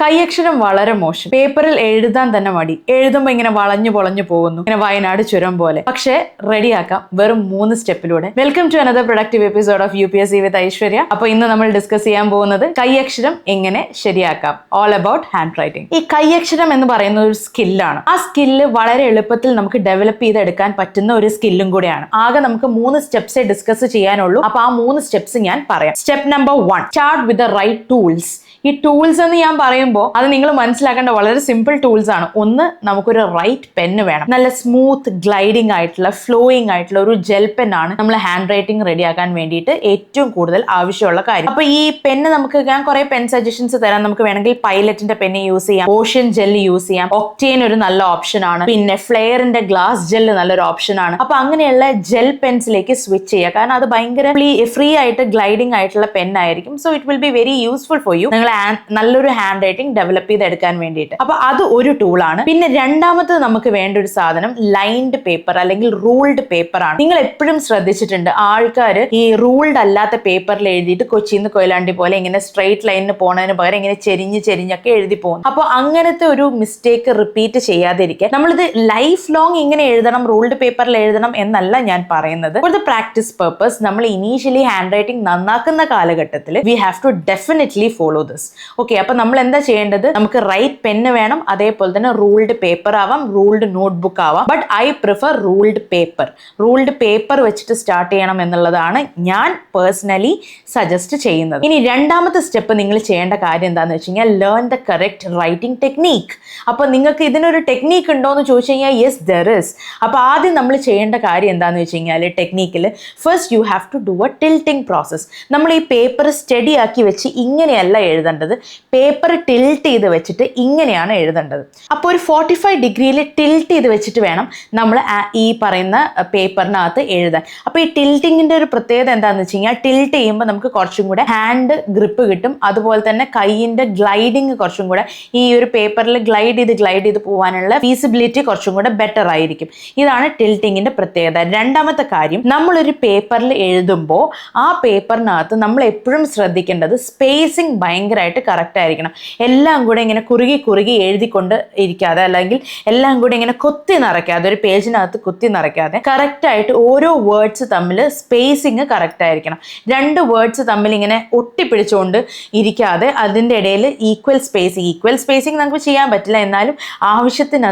കൈയക്ഷരം വളരെ മോശം. പേപ്പറിൽ എഴുതാൻ തന്നെ മടി. എഴുതുമ്പോൾ ഇങ്ങനെ വളഞ്ഞു പൊളഞ്ഞു പോകുന്നു, ഇങ്ങനെ വയനാട് ചുരം പോലെ. പക്ഷെ റെഡിയാക്കാം വെറും 3 സ്റ്റെപ്പിലൂടെ. Welcome to another productive episode of UPSC with Aishwarya. അപ്പൊ ഇന്ന് നമ്മൾ ഡിസ്കസ് ചെയ്യാൻ പോകുന്നത് കൈയക്ഷരം എങ്ങനെ ശരിയാക്കാം. All about handwriting. ഈ കൈയക്ഷരം എന്ന് പറയുന്ന ഒരു സ്കില്ലാണ്. ആ സ്കില്ല് വളരെ എളുപ്പത്തിൽ നമുക്ക് ഡെവലപ്പ് ചെയ്തെടുക്കാൻ പറ്റുന്ന ഒരു സ്കില്ലും കൂടെയാണ്. ആകെ നമുക്ക് 3 സ്റ്റെപ്സേ ഡിസ്കസ് ചെയ്യാനുള്ളൂ. അപ്പൊ ആ 3 സ്റ്റെപ്സ് ഞാൻ പറയാം. Step number 1, start with the right tools. ഈ ടൂൾസ് എന്ന് ഞാൻ പറയുമ്പോൾ അത് നിങ്ങൾ മനസ്സിലാക്കേണ്ട വളരെ സിമ്പിൾ ടൂൾസ് ആണ്. ഒന്ന്, നമുക്കൊരു റൈറ്റ് പെന്ന് വേണം. നല്ല സ്മൂത്ത് ഗ്ലൈഡിംഗ് ആയിട്ടുള്ള ഫ്ലോയിങ് ആയിട്ടുള്ള ഒരു ജെൽ പെന്നാണ് നമ്മൾ ഹാൻഡ് റൈറ്റിംഗ് റെഡിയാക്കാൻ വേണ്ടിയിട്ട് ഏറ്റവും കൂടുതൽ ആവശ്യമുള്ള കാര്യം. അപ്പൊ ഈ പെന്ന് ഞാൻ കുറെ പെൻ സജഷൻസ് തരാം. നമുക്ക് വേണമെങ്കിൽ പൈലറ്റിന്റെ പെന്ന് യൂസ് ചെയ്യാം, ഓഷ്യൻ ജെല്ല് യൂസ് ചെയ്യാം, ഒക്ടേൻ ഒരു നല്ല ഓപ്ഷൻ ആണ്, പിന്നെ ഫ്ലെയറിന്റെ ഗ്ലാസ് ജെല്ല് നല്ലൊരു ഓപ്ഷൻ ആണ്. അപ്പൊ അങ്ങനെയുള്ള ജെൽ പെൻസിലേക്ക് സ്വിച്ച് ചെയ്യുക. കാരണം അത് ഭയങ്കര ഫ്രീ ആയിട്ട് ഗ്ലൈഡിംഗ് ആയിട്ടുള്ള പെൻ ആയിരിക്കും. So it will be very useful for you, നിങ്ങൾ നല്ലൊരു ഹാൻഡ് റൈറ്റിംഗ് ഡെവലപ്പ് ചെയ്തെടുക്കാൻ വേണ്ടിയിട്ട്. അപ്പൊ അത് ഒരു ടൂളാണ്. പിന്നെ രണ്ടാമത്തത് നമുക്ക് വേണ്ട ഒരു സാധനം ലൈൻഡ് പേപ്പർ അല്ലെങ്കിൽ റൂൾഡ് പേപ്പർ ആണ്. നിങ്ങൾ എപ്പോഴും ശ്രദ്ധിച്ചിട്ടുണ്ട്, ആൾക്കാർ ഈ റൂൾഡ് അല്ലാത്ത പേപ്പറിൽ എഴുതിയിട്ട് കൊച്ചിന്ന് കൊയിലാണ്ടി പോലെ ഇങ്ങനെ സ്ട്രെയിറ്റ് ലൈനിന് പോണതിന് പകരം ഇങ്ങനെ ചെരിഞ്ഞൊക്കെ എഴുതി പോകും. അപ്പൊ അങ്ങനത്തെ ഒരു മിസ്റ്റേക്ക് റിപ്പീറ്റ് ചെയ്യാതിരിക്കാൻ നമ്മളിത് ലൈഫ് ലോങ് ഇങ്ങനെ എഴുതണം, റൂൾഡ് പേപ്പറിൽ എഴുതണം എന്നല്ല ഞാൻ പറയുന്നത്. ഫോർ ദ പ്രാക്ടീസ് പർപ്പസ് നമ്മൾ ഇനീഷ്യലി ഹാൻഡ് റൈറ്റിംഗ് നന്നാക്കുന്ന കാലഘട്ടത്തിൽ we have to definitely follow this. Okay, അപ്പൊ നമ്മൾ എന്താ ചെയ്യേണ്ടത്? നമുക്ക് റൈറ്റ് പെന്ന് വേണം, അതേപോലെ തന്നെ റൂൾഡ് പേപ്പർ ആവാം, റൂൾഡ് നോട്ട്ബുക്ക് ആവാം. But I prefer ruled paper. Ruled paper വെച്ചിട്ട് സ്റ്റാർട്ട് ചെയ്യണം എന്നുള്ളതാണ് ഞാൻ പേഴ്സണലി സജസ്റ്റ് ചെയ്യുന്നത്. ഇനി രണ്ടാമത്തെ സ്റ്റെപ്പ് നിങ്ങൾ ചെയ്യേണ്ട കാര്യം എന്താണെന്ന് വെച്ച് കഴിഞ്ഞാൽ learn the correct writing technique. അപ്പൊ നിങ്ങൾക്ക് ഇതിനൊരു ടെക്നീക്ക് ഉണ്ടോ എന്ന് ചോദിച്ചു കഴിഞ്ഞാൽ യെസ് ദർ ഇസ്. അപ്പൊ ആദ്യം നമ്മൾ ചെയ്യേണ്ട കാര്യം എന്താണെന്ന് വെച്ച് കഴിഞ്ഞാൽ ടെക്നീക്കിൽ first you have to do a tilting process. നമ്മൾ ഈ പേപ്പർ സ്റ്റഡി ആക്കി വെച്ച് ഇങ്ങനെയല്ല എഴുതേണ്ടത്, പേപ്പർ ടിൽറ്റ് ചെയ്ത് വെച്ചിട്ട് ഇങ്ങനെയാണ് എഴുതേണ്ടത്. അപ്പോൾ ഒരു 45 ഡിഗ്രിയിൽ ടിൽറ്റ് ചെയ്ത് വെച്ചിട്ട് വേണം നമ്മൾ ഈ പറയുന്ന പേപ്പറിനകത്ത് എഴുതാൻ. അപ്പോൾ ഈ ടിൽറ്റിങ്ങിന്റെ ഒരു പ്രത്യേകത എന്താണെന്ന് വെച്ച് കഴിഞ്ഞാൽ ടിൽറ്റ് ചെയ്യുമ്പോൾ നമുക്ക് കുറച്ചും കൂടെ ഹാൻഡ് ഗ്രിപ്പ് കിട്ടും, അതുപോലെ തന്നെ കൈയിന്റെ ഗ്ലൈഡിങ് കുറച്ചും കൂടെ ഈ ഒരു പേപ്പറിൽ ഗ്ലൈഡ് ചെയ്ത് പോകാനുള്ള ഫീസിബിലിറ്റി കുറച്ചും കൂടെ ബെറ്റർ ആയിരിക്കും. ഇതാണ് ടിൽറ്റിങ്ങിന്റെ പ്രത്യേകത. രണ്ടാമത്തെ കാര്യം, നമ്മളൊരു പേപ്പറിൽ എഴുതുമ്പോൾ ആ പേപ്പറിനകത്ത് നമ്മൾ എപ്പോഴും ശ്രദ്ധിക്കേണ്ടത് സ്പേസിങ് ഭയങ്കരമായിട്ട് കറക്റ്റ് ആയിരിക്കണം. എല്ലാം കൂടെ ഇങ്ങനെ കുറുകി എഴുതിക്കൊണ്ട് ഇരിക്കാതെ, അല്ലെങ്കിൽ എല്ലാം കൂടെ ഇങ്ങനെ കുത്തി നിറയ്ക്കാതെ, ഒരു പേജിനകത്ത് കുത്തി നിറയ്ക്കാതെ കറക്റ്റ് ആയിട്ട് ഓരോ വേർഡ്സ് തമ്മിൽ സ്പേസിങ് കറക്റ്റ് ആയിരിക്കണം. 2 വേർഡ്സ് തമ്മിൽ ഇങ്ങനെ ഒട്ടിപ്പിടിച്ചുകൊണ്ട് ഇരിക്കാതെ അതിൻ്റെ ഇടയിൽ ഈക്വൽ സ്പേസിങ് നമുക്ക് ചെയ്യാൻ പറ്റില്ല, എന്നാലും ആവശ്യത്തിന്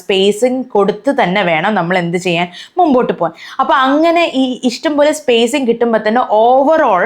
സ്പേസിങ് കൊടുത്ത് തന്നെ വേണം നമ്മൾ എന്ത് ചെയ്യാൻ, മുമ്പോട്ട് പോകാൻ. അപ്പൊ അങ്ങനെ ഈ ഇഷ്ടംപോലെ സ്പേസിങ് കിട്ടുമ്പോൾ തന്നെ ഓവറോൾ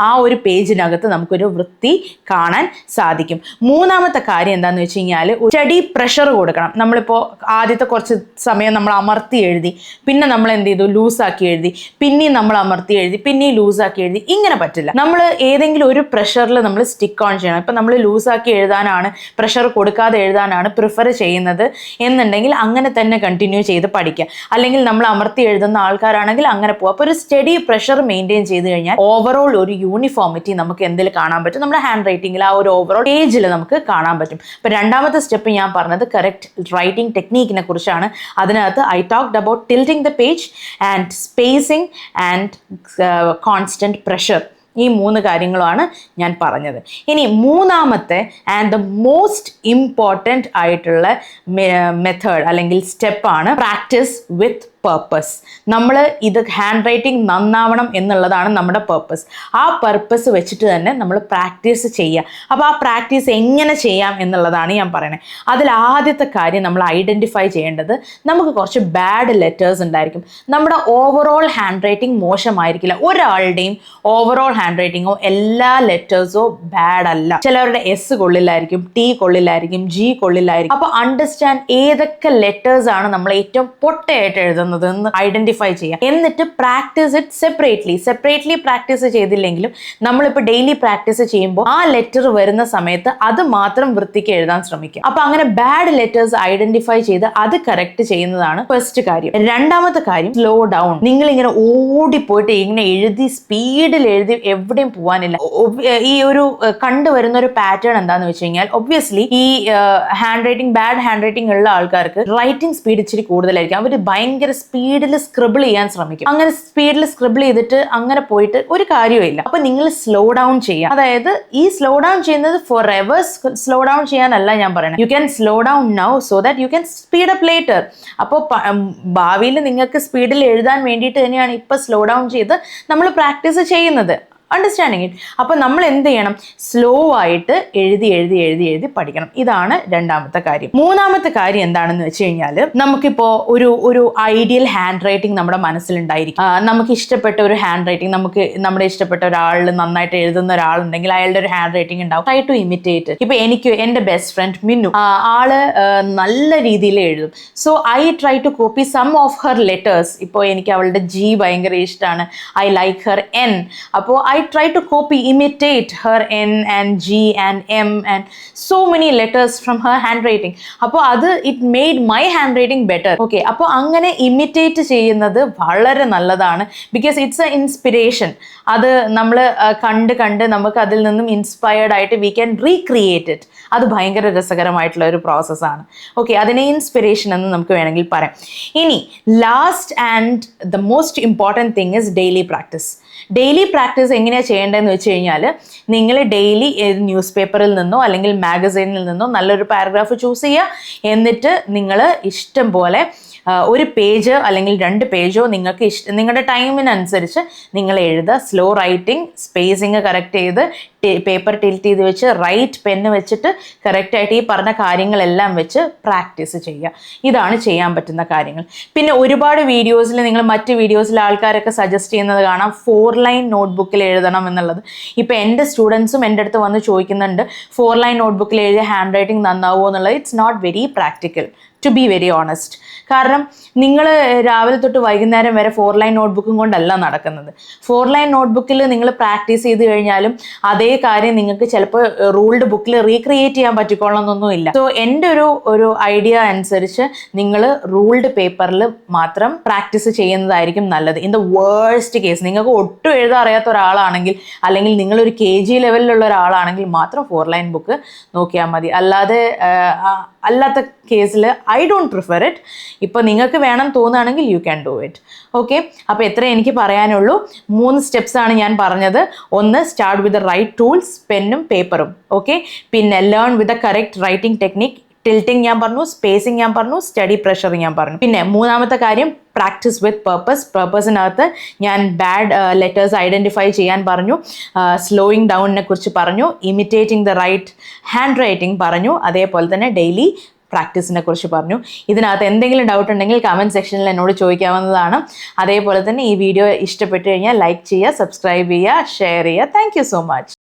ആ ഒരു പേജിനകത്ത് നമുക്കൊരു വൃത്തി കാണാൻ സാധിക്കും. മൂന്നാമത്തെ കാര്യം എന്താന്ന് വെച്ച് കഴിഞ്ഞാൽ സ്റ്റഡി പ്രഷർ കൊടുക്കണം. നമ്മളിപ്പോൾ ആദ്യത്തെ കുറച്ച് സമയം നമ്മൾ അമർത്തി എഴുതി, പിന്നെ നമ്മൾ എന്ത് ചെയ്തു, ലൂസാക്കി എഴുതി, പിന്നെയും നമ്മൾ അമർത്തി എഴുതി, പിന്നെയും ലൂസാക്കി എഴുതി. ഇങ്ങനെ പറ്റില്ല. നമ്മൾ ഏതെങ്കിലും ഒരു പ്രഷറിൽ നമ്മൾ സ്റ്റിക്ക് ഓൺ ചെയ്യണം. ഇപ്പം നമ്മൾ ലൂസാക്കി എഴുതാനാണ്, പ്രഷർ കൊടുക്കാതെ എഴുതാനാണ് പ്രിഫർ ചെയ്യുന്നത് എന്നുണ്ടെങ്കിൽ അങ്ങനെ തന്നെ കണ്ടിന്യൂ ചെയ്ത് പഠിക്കുക. അല്ലെങ്കിൽ നമ്മൾ അമർത്തി എഴുതുന്ന ആൾക്കാരാണെങ്കിൽ അങ്ങനെ പോകും. അപ്പോൾ ഒരു സ്റ്റഡി പ്രഷർ മെയിൻറ്റെയിൻ ചെയ്ത് കഴിഞ്ഞാൽ ഓവറോൾ ഒരു യൂണിഫോമിറ്റി നമുക്ക് എന്തിൽ കാണാൻ പറ്റും, നമ്മുടെ ഹാൻഡ് റൈറ്റിംഗിൽ ആ ഒരു ഓവറോൾ പേജിൽ നമുക്ക് കാണാൻ പറ്റും. ഇപ്പൊ രണ്ടാമത്തെ സ്റ്റെപ്പ് ഞാൻ പറഞ്ഞത് കറക്റ്റ് റൈറ്റിംഗ് ടെക്നീക്കിനെ കുറിച്ചാണ്. അതിനകത്ത് I talked about tilting the page and spacing and constant pressure. ഈ 3 കാര്യങ്ങളാണ് ഞാൻ പറഞ്ഞത്. ഇനി മൂന്നാമത്തെ ആൻഡ് ദ മോസ്റ്റ് ഇമ്പോർട്ടൻറ്റ് ആയിട്ടുള്ള മെത്തേഡ് അല്ലെങ്കിൽ സ്റ്റെപ്പാണ് പ്രാക്ടീസ് വിത്ത് പർപ്പസ്. നമ്മൾ ഇത് ഹാൻഡ് റൈറ്റിംഗ് നന്നാവണം എന്നുള്ളതാണ് നമ്മുടെ പർപ്പസ്. ആ പർപ്പസ് വെച്ചിട്ട് തന്നെ നമ്മൾ പ്രാക്ടീസ് ചെയ്യുക. അപ്പോൾ ആ പ്രാക്ടീസ് എങ്ങനെ ചെയ്യാം എന്നുള്ളതാണ് ഞാൻ പറയുന്നത്. അതിൽ ആദ്യത്തെ കാര്യം നമ്മൾ ഐഡൻറ്റിഫൈ ചെയ്യേണ്ടത്, നമുക്ക് കുറച്ച് ബാഡ് ലെറ്റേഴ്സ് ഉണ്ടായിരിക്കും. നമ്മുടെ ഓവറോൾ ഹാൻഡ് റൈറ്റിംഗ് മോശമായിരിക്കില്ല. ഒരാളുടെയും ഓവറോൾ ഹാൻഡ് റൈറ്റിങ്ങോ എല്ലാ ലെറ്റേഴ്സോ ബാഡ് അല്ല. ചിലവരുടെ എസ് കൊള്ളില്ലായിരിക്കും, ടി കൊള്ളില്ലായിരിക്കും, ജി കൊള്ളില്ലായിരിക്കും. അപ്പോൾ അണ്ടർസ്റ്റാൻഡ് ഏതൊക്കെ ലെറ്റേഴ്സ് ആണ് നമ്മൾ ഏറ്റവും പൊട്ടയായിട്ട് എഴുതുന്നത് എന്ന് ഐഡന്റിഫൈ ചെയ്യാം. എന്നിട്ട് പ്രാക്ടീസ് ഇറ്റ് സെപ്പറേറ്റ്ലി പ്രാക്ടീസ് ചെയ്തില്ലെങ്കിലും നമ്മളിപ്പോൾ ഡെയിലി പ്രാക്ടീസ് ചെയ്യുമ്പോൾ ആ ലെറ്റർ വരുന്ന സമയത്ത് അത് മാത്രം വൃത്തിക്ക് എഴുതാൻ ശ്രമിക്കുക. അപ്പൊ അങ്ങനെ ബാഡ് ലെറ്റേഴ്സ് ഐഡന്റിഫൈ ചെയ്ത് അത് കറക്റ്റ് ചെയ്യുന്നതാണ് ഫസ്റ്റ് കാര്യം. രണ്ടാമത്തെ കാര്യം, സ്ലോ ഡൗൺ. നിങ്ങൾ ഇങ്ങനെ ഓടിപ്പോയിട്ട് ഇങ്ങനെ എഴുതി സ്പീഡിൽ എഴുതി എവിടെയും പോകാനില്ല. ഈ ഒരു കണ്ടുവരുന്ന ഒരു പാറ്റേൺ എന്താന്ന് വെച്ച് കഴിഞ്ഞാൽ ഒബ്വിയസ്ലി ഈ ബാഡ് ഹാൻഡ് റൈറ്റിംഗ് ഉള്ള ആൾക്കാർക്ക് റൈറ്റിംഗ് സ്പീഡ് ഇച്ചിരി കൂടുതലായിരിക്കും. അവർ ഭയങ്കര സ്പീഡിൽ സ്ക്രിബിൾ ചെയ്യാൻ ശ്രമിക്കും. അങ്ങനെ സ്പീഡിൽ സ്ക്രിബിൾ ചെയ്തിട്ട് അങ്ങനെ പോയിട്ട് ഒരു കാര്യമില്ല. അപ്പൊ നിങ്ങൾ സ്ലോ ഡൗൺ ചെയ്യാം. അതായത് ഈ സ്ലോ ഡൗൺ ചെയ്യുന്നത് ഫോർ എവർ സ്ലോ ഡൗൺ ചെയ്യാനല്ല ഞാൻ പറയുന്നത്. You can slow down now so that you can speed up later. അപ്പോൾ ഭാവിയിൽ നിങ്ങൾക്ക് സ്പീഡിൽ എഴുതാൻ വേണ്ടിയിട്ട് തന്നെയാണ് ഇപ്പൊ സ്ലോ ഡൗൺ ചെയ്ത് നമ്മൾ പ്രാക്ടീസ് ചെയ്യുന്നത്. Understanding it. അപ്പം നമ്മൾ എന്ത് ചെയ്യണം? സ്ലോ ആയിട്ട് എഴുതി എഴുതി എഴുതി എഴുതി പഠിക്കണം. ഇതാണ് രണ്ടാമത്തെ കാര്യം. മൂന്നാമത്തെ കാര്യം എന്താണെന്ന് വെച്ച് കഴിഞ്ഞാൽ, നമുക്കിപ്പോൾ ഒരു ഐഡിയൽ ഹാൻഡ് റൈറ്റിംഗ് നമ്മുടെ മനസ്സിലുണ്ടായിരിക്കും. നമുക്ക് ഇഷ്ടപ്പെട്ട ഒരു ഹാൻഡ് റൈറ്റിംഗ്, നമ്മുടെ ഇഷ്ടപ്പെട്ട ഒരാളിൽ നന്നായിട്ട് എഴുതുന്ന ഒരാളുണ്ടെങ്കിൽ അയാളുടെ ഒരു ഹാൻഡ് റൈറ്റിംഗ് ഉണ്ടാവും. Try to imitate. ഇപ്പൊ എനിക്ക് എൻ്റെ ബെസ്റ്റ് ഫ്രണ്ട് മിന്നു, ആള് നല്ല രീതിയിൽ എഴുതും. So I try to copy some of her letters. ഇപ്പോൾ എനിക്ക് അവളുടെ ജി ഭയങ്കര ഇഷ്ടമാണ്. I like her N. അപ്പോൾ I try to imitate her N and G and M and so many letters from her handwriting. അപ്പോൾ അത് it made my handwriting better. Okay, അപ്പോൾ അങ്ങനെ imitate ചെയ്യുന്നത് വളരെ നല്ലതാണ്. Because it's a inspiration. അത് നമ്മൾ കണ്ട് നമുക്ക് അതിൽ നിന്നും ഇൻസ്പയർഡ് ആയിട്ട് we can recreate it. അത് ഭയങ്കര രസകരമായിട്ടുള്ള ഒരു പ്രോസസ്സാണ്. ഓക്കെ, അതിനെ ഇൻസ്പിറേഷൻ എന്ന് നമുക്ക് വേണമെങ്കിൽ പറയാം. ഇനി last and the most important thing is daily practice. Daily practice എങ്ങനെയാണ് ചെയ്യേണ്ടതെന്ന് വെച്ച് കഴിഞ്ഞാൽ, നിങ്ങൾ ഡെയിലി ന്യൂസ് പേപ്പറിൽ നിന്നോ അല്ലെങ്കിൽ മാഗസൈനിൽ നിന്നോ നല്ലൊരു പാരഗ്രാഫ് ചൂസ് ചെയ്യുക. എന്നിട്ട് നിങ്ങൾ ഇഷ്ടം പോലെ ഒരു പേജ് അല്ലെങ്കിൽ 2 പേജോ നിങ്ങൾക്ക് നിങ്ങളുടെ ടൈമിനനുസരിച്ച് നിങ്ങൾ എഴുതുക. സ്ലോ റൈറ്റിംഗ്, സ്പേസിങ് കറക്റ്റ് ചെയ്ത്, പേപ്പർ ടിൽറ്റ് ചെയ്ത് വെച്ച്, റൈറ്റ് പെന്ന് വെച്ചിട്ട് കറക്റ്റായിട്ട് ഈ പറഞ്ഞ കാര്യങ്ങളെല്ലാം വെച്ച് പ്രാക്ടീസ് ചെയ്യുക. ഇതാണ് ചെയ്യാൻ പറ്റുന്ന കാര്യങ്ങൾ. പിന്നെ ഒരുപാട് വീഡിയോസിൽ, നിങ്ങൾ മറ്റ് വീഡിയോസിൽ ആൾക്കാരൊക്കെ സജസ്റ്റ് ചെയ്യുന്നത് കാണാം 4 ലൈൻ നോട്ട്ബുക്കിൽ എഴുതണം എന്നുള്ളത്. ഇപ്പോൾ എൻ്റെ സ്റ്റുഡൻസും എൻ്റെ അടുത്ത് വന്ന് ചോദിക്കുന്നുണ്ട് 4 ലൈൻ നോട്ട്ബുക്കിൽ എഴുതിയ ഹാൻഡ് റൈറ്റിംഗ് നന്നാവുമോ എന്നുള്ളത്. It's not very practical, to be very honest. കാരണം നിങ്ങൾ രാവിലെ തൊട്ട് വൈകുന്നേരം വരെ 4 ലൈൻ നോട്ട്ബുക്കും കൊണ്ടല്ല നടക്കുന്നത്. 4 ലൈൻ നോട്ട്ബുക്കിൽ നിങ്ങൾ പ്രാക്ടീസ് ചെയ്ത് കഴിഞ്ഞാലും അതേ കാര്യം നിങ്ങൾക്ക് ചിലപ്പോൾ റൂൾഡ് ബുക്കിൽ റീക്രിയേറ്റ് ചെയ്യാൻ പറ്റിക്കോളണമെന്നൊന്നുമില്ല. സോ എൻ്റെ ഒരു ഐഡിയ അനുസരിച്ച് നിങ്ങൾ റൂൾഡ് പേപ്പറിൽ മാത്രം പ്രാക്ടീസ് ചെയ്യുന്നതായിരിക്കും നല്ലത്. ഇൻ ദ വേഴ്സ്റ്റ് കേസ് നിങ്ങൾക്ക് ഒട്ടും എഴുതാൻ അറിയാത്ത ഒരാളാണെങ്കിൽ, അല്ലെങ്കിൽ നിങ്ങളൊരു KG ലെവലിലുള്ള ഒരാളാണെങ്കിൽ മാത്രം 4 ലൈൻ ബുക്ക് നോക്കിയാൽ മതി. അല്ലാത്ത കേസിൽ ഐ ഡോണ്ട് പ്രിഫർ ഇറ്റ്. ഇപ്പോൾ നിങ്ങൾക്ക് വേണം തോന്നുകയാണെങ്കിൽ you can do it. Okay, അപ്പോൾ എത്ര എനിക്ക് പറയാനുള്ളൂ. 3 സ്റ്റെപ്സ് ആണ് ഞാൻ പറഞ്ഞത്. ഒന്ന്, start with the right tools, പെന്നും പേപ്പറും. ഓക്കെ, പിന്നെ learn with the correct writing technique. Tilting ഞാൻ പറഞ്ഞു, സ്പേസിങ് ഞാൻ പറഞ്ഞു, സ്റ്റഡി പ്രഷർ ഞാൻ പറഞ്ഞു. പിന്നെ 3ാമത്തെ കാര്യം, പ്രാക്ടീസ് വിത്ത് പർപ്പസ്. പർപ്പസിനകത്ത് ഞാൻ ബാഡ് ലെറ്റേഴ്സ് ഐഡൻറ്റിഫൈ ചെയ്യാൻ പറഞ്ഞു, സ്ലോയിങ് ഡൗണിനെ കുറിച്ച് പറഞ്ഞു, imitating the right handwriting പറഞ്ഞു, അതേപോലെ തന്നെ ഡെയിലി പ്രാക്ടീസിനെ കുറിച്ച് പറഞ്ഞു. ഇതിനകത്ത് എന്തെങ്കിലും ഡൗട്ട് ഉണ്ടെങ്കിൽ കമൻറ്റ് സെക്ഷനിൽ എന്നോട് ചോദിക്കാവുന്നതാണ്. അതേപോലെ തന്നെ ഈ വീഡിയോ ഇഷ്ടപ്പെട്ടു കഴിഞ്ഞാൽ ലൈക്ക് ചെയ്യുക, സബ്സ്ക്രൈബ് ചെയ്യുക, ഷെയർ ചെയ്യുക. Thank you so much.